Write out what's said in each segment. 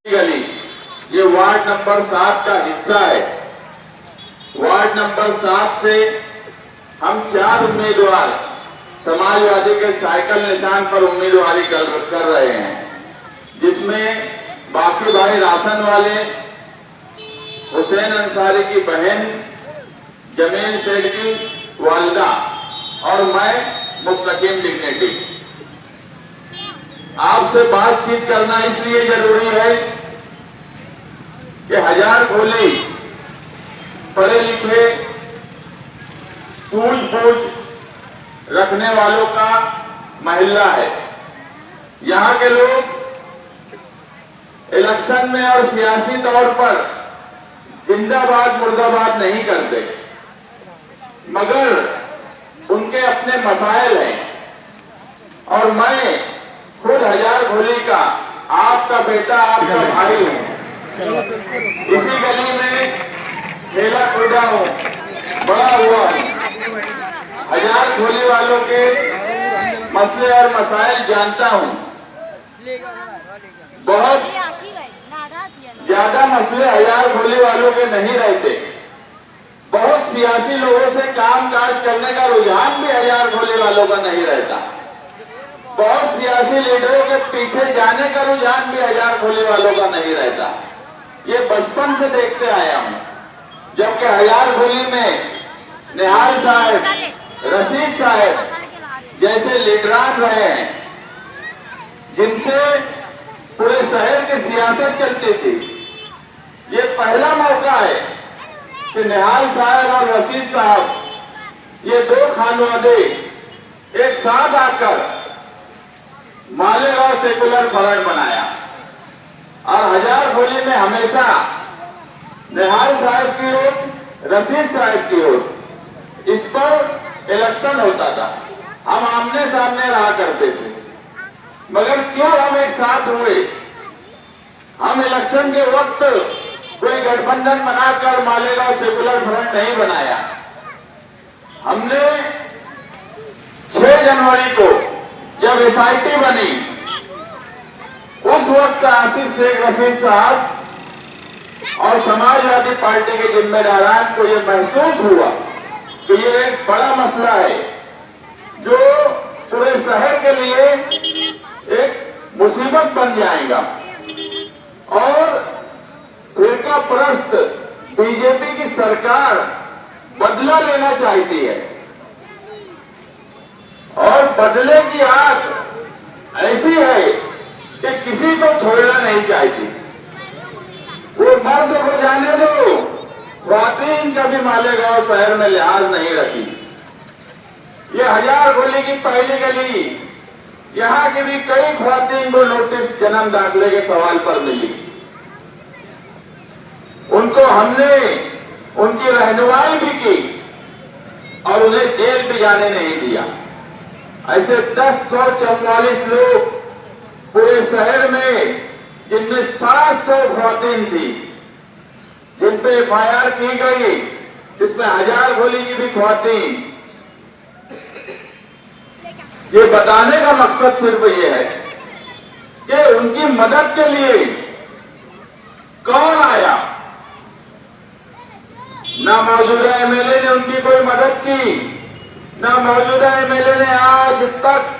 गली ये ward number 7 का हिस्सा है। वार्ड नंबर 7 से हम 4 उम्मीदवार समाजवादी के साइकिल निशान पर उम्मीदवारी कर रहे हैं, जिसमें बाकी भाई राशन वाले, हुसैन अंसारी की बहन, जमीन सेठ की वालिदा और मैं मुस्तकीम डिग्निटी। आपसे बातचीत करना इसलिए जरूरी है कि हजार खोली पढ़े लिखे सूझबूझ रखने वालों का महल्ला है। यहाँ के लोग इलेक्शन में और सियासी तौर पर जिंदाबाद मुर्दाबाद नहीं करते, मगर उनके अपने मसाइल हैं। और मैं खुद हजार खोली का आपका बेटा, आपका भाई हूं। इसी गली में खेला कूदा हूं, बड़ा हुआ हूं। हजार खोली वालों के मसले और मसाइल जानता हूं। बहुत ज्यादा मसले हजार खोली वालों के नहीं रहते। बहुत सियासी लोगों से काम काज करने का रुझान भी हजार खोली वालों का नहीं रहता। बहुत सियासी लीडरों के पीछे जाने का रुझान भी हजार खोली वालों का नहीं रहता। ये बचपन से देखते आया हूं, जबकि हजार खोली में निहाल साहब, रशीद साहब जैसे लीडरान रहे हैं, जिनसे पूरे शहर की सियासत चलती थी। ये पहला मौका है कि निहाल साहब और रशीद साहब, ये दो खानवादे एक साथ आकर मालेगांव सेकुलर फ्रंट बनाया। और हजार खोली में हमेशा निहाल साहब की ओर, रशीद साहब की ओर इस पर इलेक्शन होता था। हम आमने सामने रहा करते थे, मगर क्यों हम एक साथ हुए? हम इलेक्शन के वक्त कोई गठबंधन बनाकर मालेगांव सेकुलर फ्रंट नहीं बनाया। हमने 6 जनवरी को जब एसआईटी बनी, उस वक्त आसिफ शेख रशीद साहब और समाजवादी पार्टी के जिम्मेदारान को यह महसूस हुआ कि ये एक बड़ा मसला है जो पूरे शहर के लिए एक मुसीबत बन जाएगा। और फिरका परस्त बीजेपी की सरकार बदला लेना चाहती है और बदले की आग ऐसी है कि किसी को छोड़ना नहीं चाहती। वो मर्द को जाने दो, ख्वातीन का भी मालेगांव शहर में लिहाज नहीं रखी। ये हजार खोली की पहली गली, यहाँ की भी कई ख्वातीन को नोटिस जन्म दाखिले के सवाल पर मिली। उनको हमने उनकी रहनुमाई भी की और उन्हें जेल भी जाने नहीं दिया। ऐसे 1044 लोग पूरे शहर में, जिनमें 700 ख्वातीन थी, जिन पे एफआईआर की गई, जिसमें हजार खोली की भी ख्वातीन। ये बताने का मकसद सिर्फ ये है कि उनकी मदद के लिए कौन आया। ना मौजूदा एमएलए ने उनकी कोई मदद की, ना मौजूदा एमएलए ने आज तक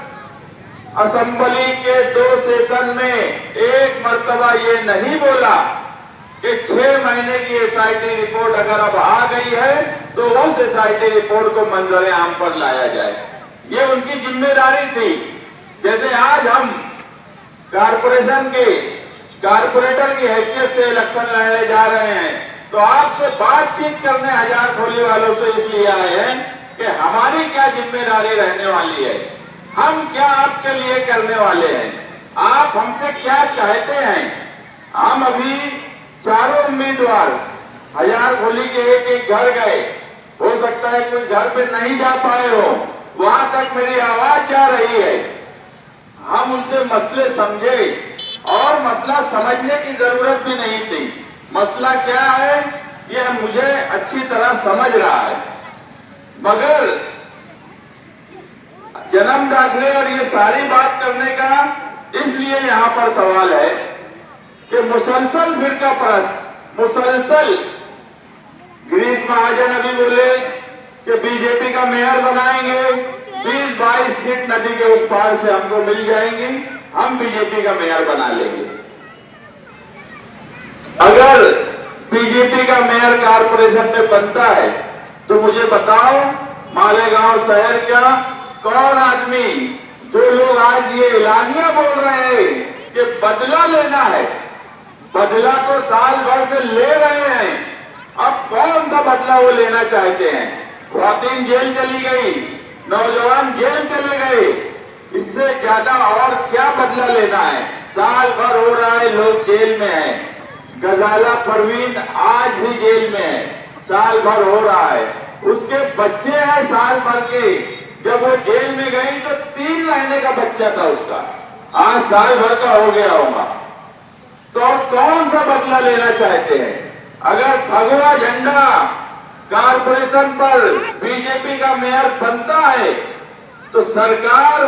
असेंबली के 2 सेशन में एक मर्तबा ये नहीं बोला कि 6 महीने की एसआईटी रिपोर्ट अगर अब आ गई है तो उस एसआईटी रिपोर्ट को मंजूर आम पर लाया जाए। ये उनकी जिम्मेदारी थी। जैसे आज हम कारपोरेशन के कारपोरेटर की हैसियत से इलेक्शन लड़ने जा रहे हैं, तो आपसे बातचीत करने हजार खोली वालों से इसलिए आए हैं कि हमारी क्या जिम्मेदारी रहने वाली है, हम क्या आपके लिए करने वाले हैं, आप हमसे क्या चाहते हैं। हम अभी चारों उम्मीदवार हजार खोली के एक घर गए, हो सकता है कुछ घर पे नहीं जा पाए हो, वहां तक मेरी आवाज जा रही है। हम उनसे मसले समझे और मसला समझने की जरूरत भी नहीं थी। मसला क्या है यह मुझे अच्छी तरह समझ रहा है, मगर जन्म दाखिले और ये सारी बात करने का इसलिए यहां पर सवाल है कि मुसलसल फिरका परस्त, मुसलसल गिरीश महाजन अभी बोले कि बीजेपी का मेयर बनाएंगे, 20-22 सीट नदी के उस पार से हमको मिल जाएंगी, हम बीजेपी का मेयर बना लेंगे। अगर बीजेपी का मेयर कारपोरेशन में बनता है तो मुझे बताओ मालेगांव शहर का कौन आदमी, जो लोग आज ये एलानिया बोल रहे हैं कि बदला लेना है, बदला तो साल भर से ले रहे हैं, अब कौन सा बदला वो लेना चाहते हैं? खातिन जेल चली गई, नौजवान जेल चले गए, इससे ज्यादा और क्या बदला लेना है? साल भर हो रहा है लोग जेल में हैं। गजाला परवीन आज भी जेल में है, साल भर हो रहा है, उसके बच्चे हैं साल भर के। जब वो जेल में गई तो 3 महीने का बच्चा था उसका, आज साल भर का हो गया होगा। तो कौन सा बदला लेना चाहते हैं? अगर भगवा झंडा कारपोरेशन पर बीजेपी का मेयर बनता है तो सरकार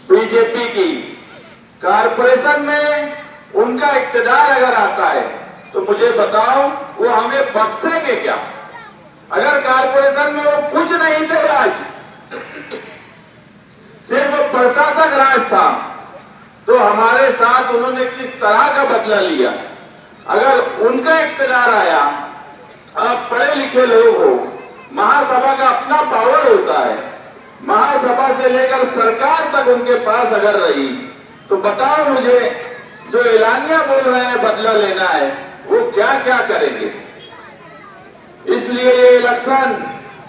बीजेपी की, कारपोरेशन में उनका इक्तदार अगर आता है तो मुझे बताओ वो हमें बख्शेंगे क्या? अगर कारपोरेशन में वो कुछ नहीं थे, आज सिर्फ प्रशासक राज था, तो हमारे साथ उन्होंने किस तरह का बदला लिया? अगर उनका इक्तदार आया, आप पढ़े लिखे लोग हो, महासभा का अपना पावर होता है, महासभा से लेकर सरकार तक उनके पास अगर रही तो बताओ मुझे, जो एलानिया बोल रहे हैं बदला लेना है, वो क्या क्या करेंगे? इसलिए ये इलेक्शन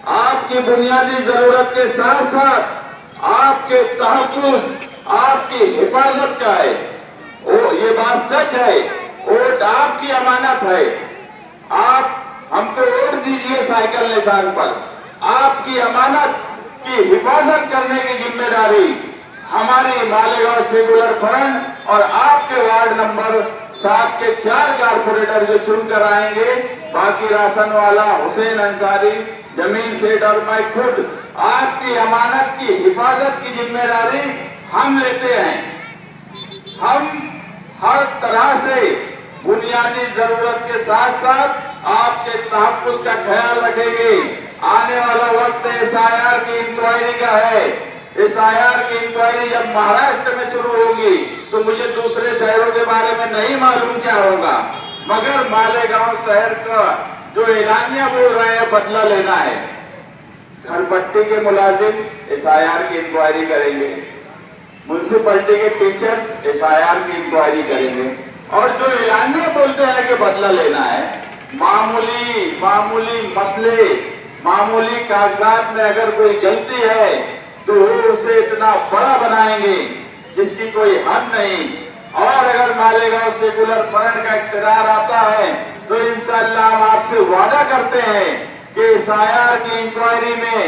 आपकी बुनियादी जरूरत के साथ साथ आपके तहफ्फुज़, आपकी हिफाजत का है। वो ये बात सच है, वोट आपकी अमानत है। आप हमको वोट दीजिए साइकिल निशान पर, आपकी अमानत की हिफाजत करने की जिम्मेदारी हमारी मालेगांव सेकुलर फ्रंट और आपके वार्ड नंबर 7 के 4 कारपोरेटर जो चुनकर आएंगे, बाकी राशन वाला, हुसैन अंसारी, जमील सेठ और मैं खुद, आपकी अमानत की हिफाजत की जिम्मेदारी हम लेते हैं। हम हर तरह से बुनियादी जरूरत के साथ साथ आपके तहफ्फुज़ का ख्याल रखेंगे। आने वाला वक्त SIR की इंक्वायरी का है। SIR की इंक्वायरी जब महाराष्ट्र में शुरू होगी तो मुझे दूसरे शहरों के बारे में नहीं मालूम क्या होगा, मगर मालेगांव शहर का जो एलानिया बोल रहे हैं बदला लेना है, घरपट्टी के मुलाजिम SIR की इंक्वायरी करेंगे, म्युनिसिपैलिटी के टीचर्स SIR की इंक्वायरी करेंगे, और जो एलानिया बोलते हैं कि बदला लेना है, मामूली मसले, मामूली कागजात में अगर कोई गलती है तो वो उसे इतना बड़ा बनाएंगे जिसकी कोई हद नहीं। और अगर मालेगांव सेकुलर फ्रंट का इख्तियार आता है तो इंशाअल्लाह हम आपसे वादा करते हैं कि SIR की इंक्वायरी में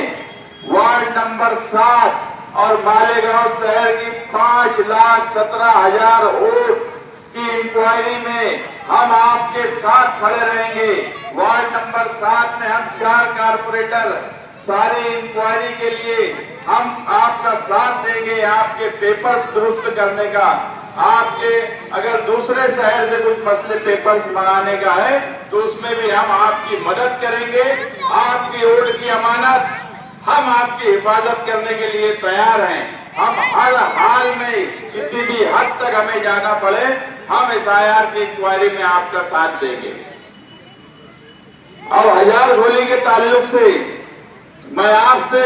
वार्ड नंबर 7 और मालेगांव शहर की 5,17,000 वोट की इंक्वायरी में हम आपके साथ खड़े रहेंगे। वार्ड नंबर 7 में हम 4 कारपोरेटर सारी इंक्वायरी के लिए हम आपका साथ देंगे, आपके पेपर्स दुरुस्त करने का। आपके अगर दूसरे शहर से कुछ मसले पेपर्स मंगाने का है तो उसमें भी हम आपकी मदद करेंगे। आपकी वोट की अमानत हम आपकी हिफाजत करने के लिए तैयार हैं। हम हर हाल में किसी भी हद तक हमें जाना पड़े, हम SIR की इंक्वायरी में आपका साथ देंगे। अब हजार गोली के ताल्लुक से मैं आपसे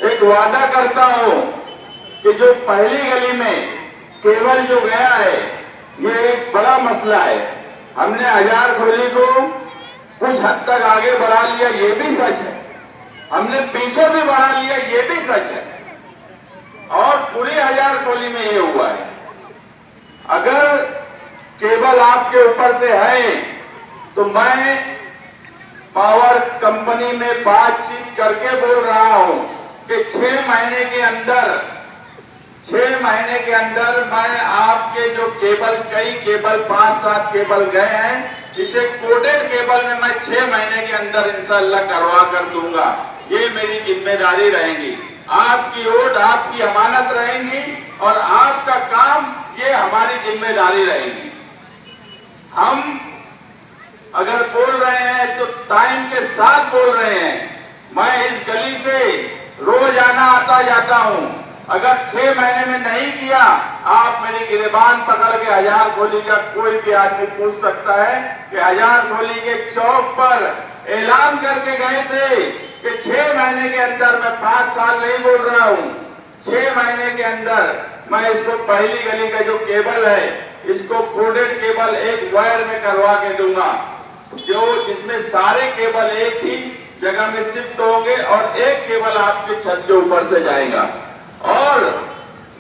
एक वादा करता हूं कि जो पहली गली में केबल जो गया है ये एक बड़ा मसला है। हमने हजार गोली को कुछ हद तक आगे बढ़ा लिया, ये भी सच है, हमने पीछे भी बढ़ा लिया, ये भी सच है, और पूरी हजार गोली में ये हुआ है। अगर केबल आपके ऊपर से है तो मैं पावर कंपनी में बातचीत करके बोल रहा हूं कि 6 महीने के अंदर मैं आपके जो केबल, कई केबल 5-7 केबल गए हैं, इसे कोडेड केबल में मैं 6 महीने के अंदर इंशाअल्लाह करवा कर दूंगा। ये मेरी जिम्मेदारी रहेगी। आपकी वोट आपकी अमानत रहेंगी और आपका काम ये हमारी जिम्मेदारी रहेगी। हम अगर बोल रहे हैं तो टाइम के साथ बोल रहे हैं। मैं इस गली से रोज आना आता जाता हूं। अगर 6 महीने में नहीं किया, आप मेरी गिरबान पकड़ के हजार खोली का कोई भी आदमी पूछ सकता है कि हजार खोली के चौक पर ऐलान करके गए थे कि 6 महीने के अंदर, मैं 5 साल नहीं बोल रहा हूं, 6 महीने के अंदर मैं इसको पहली गली का जो केबल है, इसको कोडेड केबल एक वायर में करवा के दूंगा, जो जिसमें सारे केबल एक ही जगह में शिफ्ट होंगे और एक केबल आपके छत के ऊपर से जाएगा। और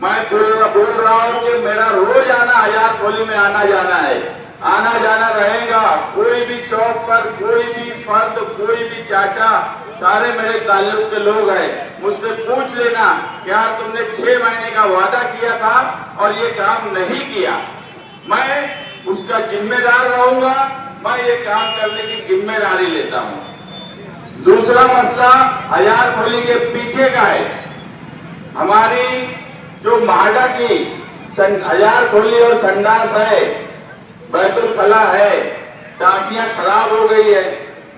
मैं बोल रहा हूं कि मेरा रोज आना हजार खोली में आना जाना है, आना जाना रहेगा। कोई भी चौक पर कोई भी फर्द, कोई भी चाचा, सारे मेरे ताल्लुक के लोग हैं, मुझसे पूछ लेना क्या तुमने 6 महीने का वादा किया था और ये काम नहीं किया। मैं उसका जिम्मेदार रहूंगा, मैं ये काम करने की जिम्मेदारी लेता हूं। दूसरा मसला हजार खोली के पीछे का है। हमारी जो माडा की हजार खोली और संडास है, बैतुल फला है, टांकियां खराब हो गई है।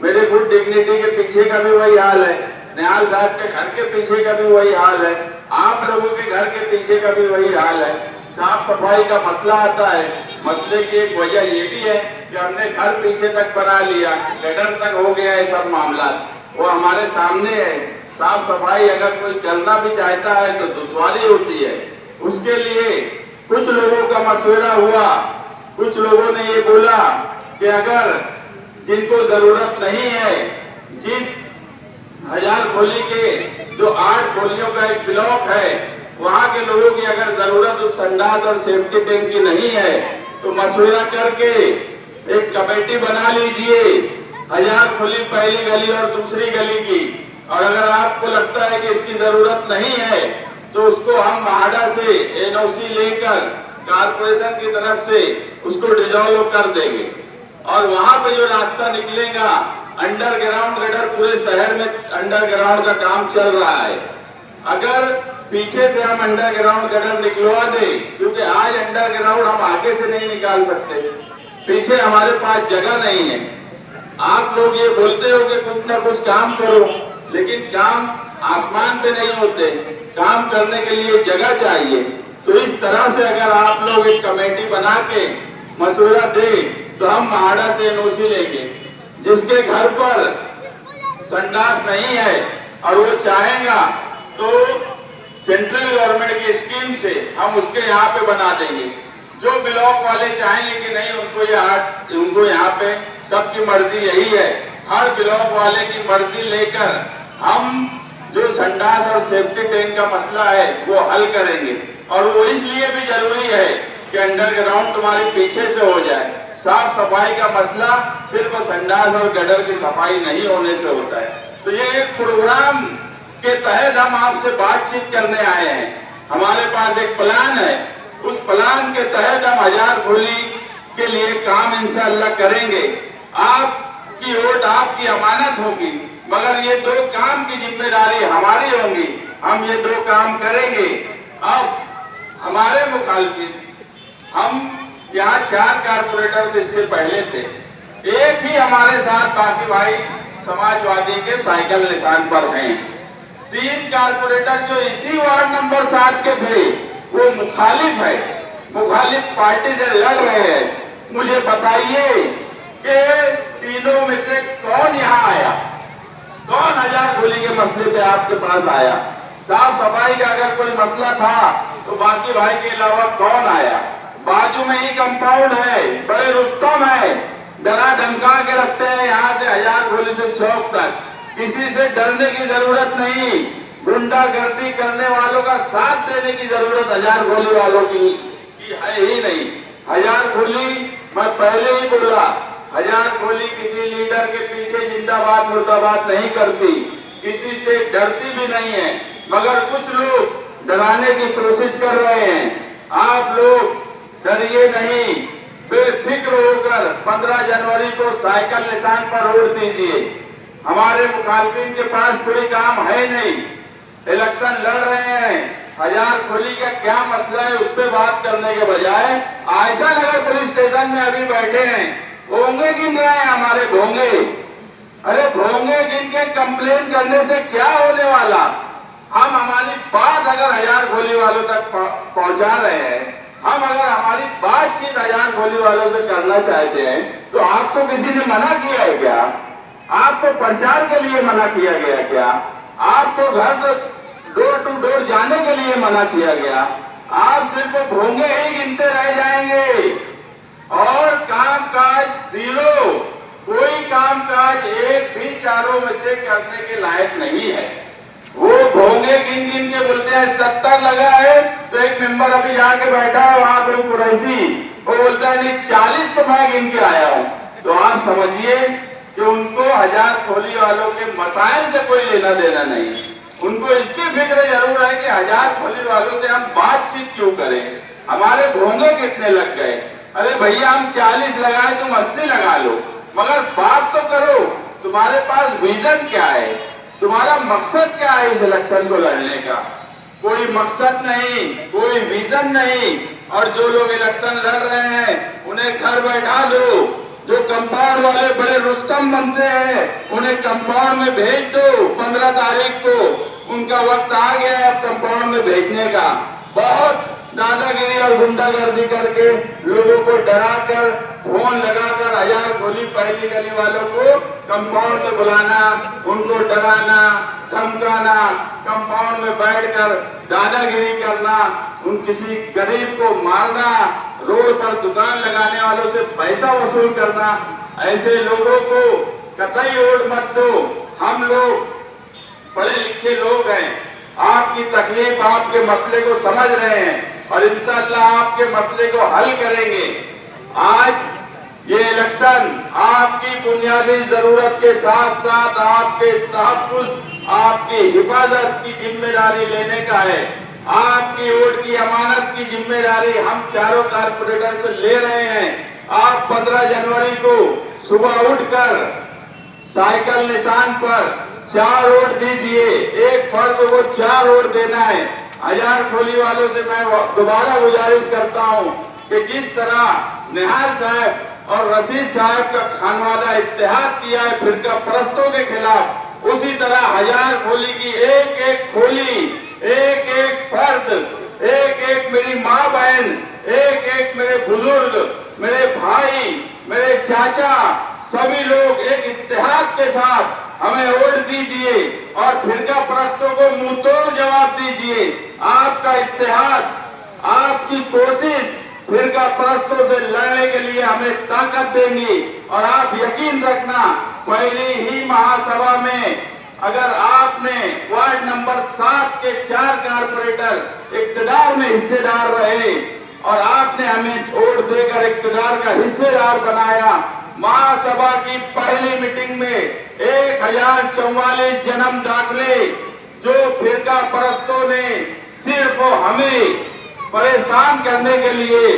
मेरे गुड डिग्निटी के पीछे का भी वही हाल है, निहाल साहब के घर के पीछे का भी वही हाल है, आप लोगों के घर के पीछे का भी वही हाल है। साफ सफाई का मसला आता है। मसले की एक वजह ये भी है कि हमने घर पीछे तक बना लिया, गटर तक हो गया है सब मामला, वो हमारे सामने है। साफ सफाई अगर कोई करना भी चाहता है तो दुश्वारी होती है। उसके लिए कुछ लोगों का मशवरा हुआ, कुछ लोगों ने ये बोला कि अगर जिनको जरूरत नहीं है, जिस हजार खोली के जो 8 खोलियों का एक ब्लॉक है, वहां के लोगों की अगर जरूरत उस संडास और सेफ्टी टैंक की नहीं है तो मशवरा करके एक कमेटी बना लीजिए, हजार खोली पहली गली और दूसरी गली की। और अगर आपको लगता है कि इसकी जरूरत नहीं है तो उसको हम माडा से एनओसी लेकर कारपोरेशन की तरफ से उसको डिसॉल्व कर देंगे। और वहां पे जो रास्ता निकलेगा अंडरग्राउंड गटर, पूरे शहर में अंडरग्राउंड का काम चल रहा है। अगर पीछे से हम अंडरग्राउंड गटर निकलवा दे, क्योंकि आज अंडरग्राउंड हम आगे से नहीं निकाल सकते, पीछे हमारे पास जगह नहीं है। आप लोग ये बोलते हो कि कुछ ना कुछ काम करो, लेकिन काम आसमान पे नहीं होते, काम करने के लिए जगह चाहिए। तो इस तरह से अगर आप लोग एक कमेटी बना के मशवरा दे तो हम माडा से एनओसी लेंगे। जिसके घर पर संडास नहीं है और वो चाहेगा तो सेंट्रल गवर्नमेंट की स्कीम से हम उसके यहाँ पे बना देंगे। जो ब्लॉक वाले चाहेंगे कि नहीं उनको यहाँ पे, सबकी मर्जी यही है, हर ब्लॉक वाले की मर्जी लेकर हम जो संडास और सेफ्टी टैंक का मसला है वो हल करेंगे। और वो इसलिए भी जरूरी है कि अंडरग्राउंड तुम्हारे पीछे से हो जाए। साफ सफाई का मसला सिर्फ संडास और गटर की सफाई नहीं होने से होता है। तो ये एक प्रोग्राम के तहत हम आपसे बातचीत करने आए हैं। हमारे पास एक प्लान है, उस प्लान के तहत हम हजार खोली के लिए काम इंशाअल्लाह करेंगे। आपकी वोट आपकी अमानत होगी, मगर ये 2 काम की जिम्मेदारी हमारी होगी। हम ये 2 काम करेंगे। अब हमारे मुखालिफिन, हम यहाँ 4 कारपोरेटर इससे पहले थे, एक ही हमारे साथ, बाकी भाई समाजवादी के साइकिल निशान पर हैं। 3 कारपोरेटर जो इसी वार्ड नंबर 7 के थे वो मुखालिफ है, मुखालिफ पार्टी से लड़ रहे हैं। मुझे बताइए कि तीनों में से कौन यहाँ आया, कौन हजार खोली के मसले पे आपके पास आया? साफ सफाई का अगर कोई मसला था तो बाकी भाई के अलावा कौन आया? बाजू में ही कंपाउंड है, बड़े रुस्तम है, डरा धमका के रखते हैं यहाँ से हजार खोली से चौक तक। किसी से डरने की जरूरत नहीं, गुंडागर्दी करने वालों का साथ देने की जरूरत हजार खोली वालों की है ही नहीं। हजार खोली, मैं पहले ही बोला, हजार खोली किसी लीडर के पीछे जिंदाबाद मुर्दाबाद नहीं करती, किसी से डरती भी नहीं है, मगर कुछ लोग डराने की कोशिश कर रहे हैं। आप लोग डरिए नहीं, बेफिक्र होकर 15 जनवरी को साइकिल निशान पर वोट दीजिए। हमारे मुखालिफिन के पास कोई काम है नहीं, इलेक्शन लड़ रहे हैं, हजार खोली का क्या मसला है उस पर बात करने के बजाय आयशा नगर पुलिस स्टेशन में अभी बैठे हैं, भोंगे गिन रहे हैं हमारे भोंगे। अरे भोंगे गिन के कंप्लेन करने से क्या होने वाला? हम हमारी बात अगर हजार खोली वालों तक पहुंचा रहे हैं, हम अगर हमारी बातचीत हजार खोली वालों से करना चाहते हैं, तो आपको किसी ने मना किया है क्या? आपको प्रचार के लिए मना किया गया क्या? आपको घर डोर टू डोर जाने के लिए मना किया गया? आप सिर्फ भोंगे ही गिनते रह जाएंगे और कामकाज जीरो। कोई कामकाज एक भी चारों में से करने के लायक नहीं है। वो भोंगे गिन गिन के बोलते हैं 70 लगा है, तो एक मेंबर अभी आके बैठा है वहां पे कुरैशी, वो बोलता है नहीं 40 तो मैं गिन के आया हूं। तो आप समझिए कि उनको हजार खोली वालों के मसाइल से कोई लेना देना नहीं। उनको इसकी फिक्र जरूर है कि हजार खोली वालों से हम बातचीत क्यों करें, हमारे भोंगे कितने लग गए। अरे भैया हम 40 लगाए, तुम 80 लगा लो, मगर बात तो करो। तुम्हारे पास विजन क्या है? तुम्हारा मकसद क्या है इस इलेक्शन को लड़ने का? कोई मकसद नहीं, कोई विजन नहीं। और जो लोग इलेक्शन लड़ रहे हैं उन्हें घर बैठा दो। जो कंपाउंड वाले बड़े रुस्तम बनते हैं उन्हें कंपाउंड में भेज दो। 15 तारीख को उनका वक्त आ गया है अब कंपाउंड में भेजने का। बहुत दादागिरी और गुंडागर्दी करके लोगों को डराकर फोन लगाकर हजार खोली पहली गली वालों को कंपाउंड में बुलाना, उनको डराना, धमकाना, कंपाउंड में बैठकर दादागिरी करना, उन किसी गरीब को मारना, रोड पर दुकान लगाने वालों से पैसा वसूल करना, ऐसे लोगों को कतई वोट मत दो। हम लोग पढ़े लिखे लोग हैं, आपकी तकलीफ, आपके मसले को समझ रहे हैं और इंशाअल्लाह आपके मसले को हल करेंगे। आज ये इलेक्शन आपकी बुनियादी जरूरत के साथ साथ आपके तहफ्फुज़, आपकी हिफाजत की जिम्मेदारी लेने का है। आपकी वोट की अमानत की जिम्मेदारी हम चारों कारपोरेटर से ले रहे हैं। आप 15 जनवरी को सुबह उठकर साइकिल निशान पर 4 वोट दीजिए। एक फर्द को 4 वोट देना है। हजार खोली वालों से मैं दोबारा गुजारिश करता हूं कि जिस तरह निहाल साहब और रशीद साहब का खानवादा इत्तेहाद किया है फिरका परस्तों के खिलाफ, उसी तरह हजार खोली की एक एक खोली, एक एक फर्द, एक एक मेरी माँ बहन, एक एक मेरे बुजुर्ग, मेरे भाई, मेरे चाचा, सभी लोग एक इत्तेहाद के साथ हमें वोट दीजिए और फिरका परस्तों को मुंह तोड़ जवाब दीजिए। आपका इत्तेहाद, आपकी कोशिश फिरका परस्तों से लड़ने के लिए हमें ताकत देंगी। और आप यकीन रखना, पहली ही महासभा में अगर आपने वार्ड नंबर 7 के 4 कारपोरेटर इक्तदार में हिस्सेदार रहे और आपने हमें वोट देकर इक्तदार का हिस्सेदार बनाया, महासभा की पहली मीटिंग में 1044 जन्म दाखले जो फिरका परस्तों ने सिर्फ हमें परेशान करने के लिए,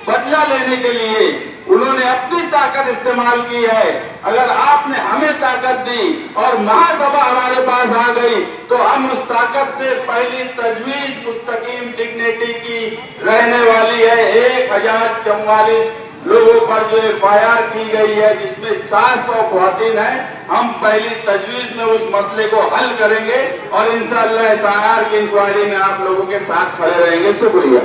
बदला लेने के लिए उन्होंने अपनी ताकत इस्तेमाल की है। अगर आपने हमें ताकत दी और महासभा हमारे पास आ गई तो हम उस ताकत से पहली तजवीज मुस्तकीम डिग्निटी की रहने वाली है। 1044 लोगों पर जो FIR की गई है जिसमें 700 ख्वातीन है, हम पहली तजवीज में उस मसले को हल करेंगे और इंशाअल्लाह SIR की इंक्वायरी में आप लोगों के साथ खड़े रहेंगे। शुक्रिया।